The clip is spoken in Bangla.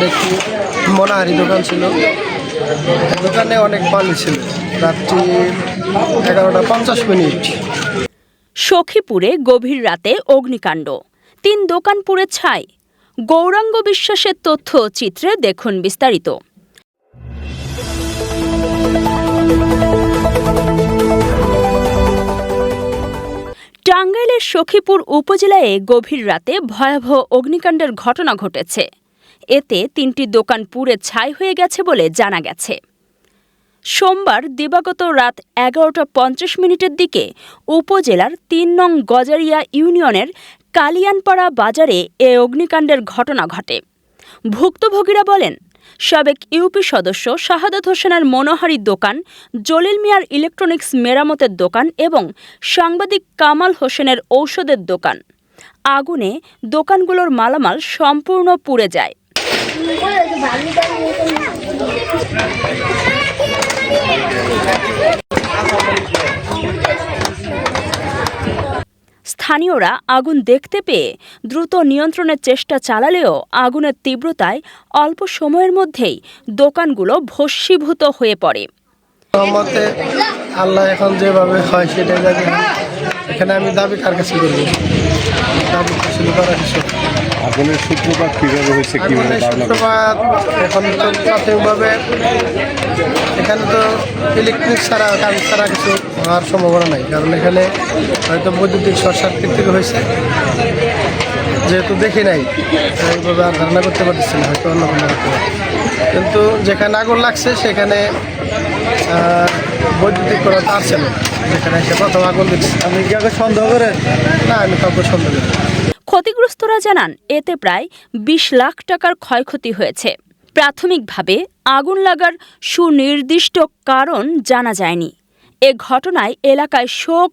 একটি মনাহারি দোকান ছিল, দোকানে অনেক পানি ছিল। রাত্রি 11টা 50 মিনিট। সখীপুরে গভীর রাতে অগ্নিকাণ্ড, 3 দোকান পুড়ে ছাই। গৌরাঙ্গ বিশ্বাসের তথ্য চিত্রে দেখুন বিস্তারিত। টাঙ্গাইলের সখীপুর উপজেলায় গভীর রাতে ভয়াবহ অগ্নিকাণ্ডের ঘটনা ঘটেছে। এতে 3টি দোকান পুড়ে ছাই হয়ে গেছে বলে জানা গেছে। সোমবার দিবাগত রাত 11টা 50 মিনিটের দিকে উপজেলার 3 নং গজারিয়া ইউনিয়নের কালিয়ানপাড়া বাজারে এ অগ্নিকাণ্ডের ঘটনা ঘটে। ভুক্তভোগীরা বলেন, সাবেক ইউপি সদস্য শাহাদাত হোসেনের মনোহারি দোকান, জলিল মিয়ার ইলেকট্রনিক্স মেরামতের দোকান এবং সাংবাদিক কামাল হোসেনের ঔষধের দোকান। আগুনে দোকানগুলোর মালামাল সম্পূর্ণ পুড়ে যায়। স্থানীয়রা আগুন দেখতে পেয়ে দ্রুত নিয়ন্ত্রণের চেষ্টা চালালেও আগুনের তীব্রতায় অল্প সময়ের মধ্যেই দোকানগুলো ভস্মীভূত হয়ে পড়ে। মতে আল্লাহ এখন যেভাবে হয় সেটাই জানি। এখানে আমি দাবি কার কাছে করবো? দাবি কিছু করার কিছু। আগুনের সূত্রপাত কিভাবে হয়েছে, কিভাবে সূত্রপাত এখন তো প্রাথমিকভাবে এখানে তো ইলেকট্রিক ছাড়া কারেন্ট ছাড়া কিছু হওয়ার সম্ভাবনা নাই, কারণ এখানে হয়তো বৈদ্যুতিক শর্ট সার্কিট থেকে হয়েছে, যেহেতু দেখি নাই এইভাবে আর ধারণা করতে পারতেছি না, হয়তো অন্য কোনো হতে পারে। কিন্তু যেখানে আগুন লাগছে সেখানে বৈদ্যুতিক কোনো তার ছিল, যেখানে এসে প্রথম আগুন দিচ্ছে। আপনি কি আগে সন্দেহ করেন? না, আমি কাউকে সন্দেহ করি। ক্ষতিগ্রস্তরা জানান, এতে প্রায় 20 লাখ টাকার ক্ষয়ক্ষতি হয়েছে। প্রাথমিকভাবে আগুন লাগার সুনির্দিষ্ট কারণ জানা যায়নি। এ ঘটনায় এলাকায় শোক